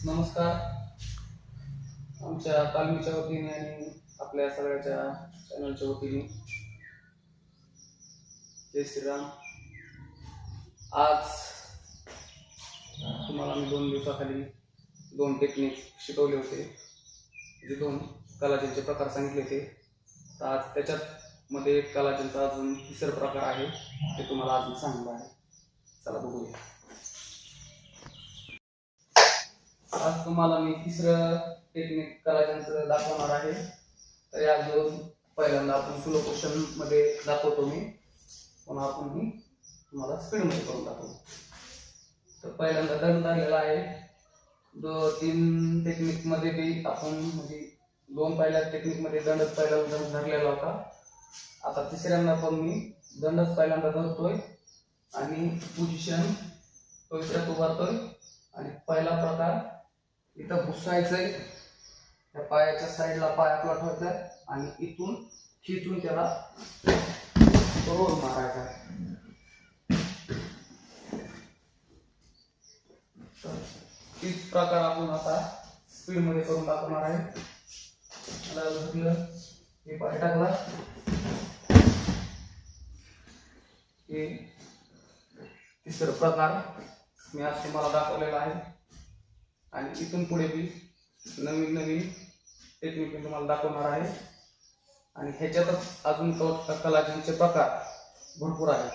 नमस्कार. आमच्या तालमीच्या वतीने आणि आपल्या सगळ्याच्या चॅनलच्या वतीने जय श्रीराम. आज तुम्हाला मी 2 दिवसाखाली 2 टेक्निक शिकवले होते, जे 2 कलाजींचे प्रकार सांगितले होते. तर आज त्याच्यात मध्ये एक कलाजींचा अजून तिसरा प्रकार आहे, ते तुम्हाला अजून सांगणार आहे. चला बघूया. आज तुम्हाला मी तिसरं टेक्निक कलाजींचं दाखवणार आहे. तर या पहिल्यांदा आपण स्लो मोशन मध्ये दाखवतो मी, पुन्हा आपण मी तुम्हाला स्पीड मध्ये करून दाखवतो. तर पहिल्यांदा दंड धरलेला आहे. 2-3 टेक्निक मध्ये बी आपण म्हणजे 2 पहिल्या टेक्निक मध्ये दंडच पहिल्यांदा धरलेला होता. आता तिसऱ्यांदा पण मी दंडच पहिल्यांदा धरतोय आणि पोझिशन तो उभारतोय. आणि पहिला प्रकार इथं घुसायचंय, त्या पायाच्या साईडला पाय आपला ठेवायचा आणि इथून खिचून त्याला रोल मारायचा. तीच प्रकार आपण आता स्पीड मध्ये करून दाखवणार आहे. मला धरलं, हे पाय टाकला, हे तिसरा प्रकार मी आज तुम्हाला दाखवलेला आहे. आणि इथून पुढे बी नवीन टेक्निक मी तुम्हाला दाखवणार आहे. आणि ह्याच्यातच अजून कलाजींचे प्रकार भरपूर आहेत.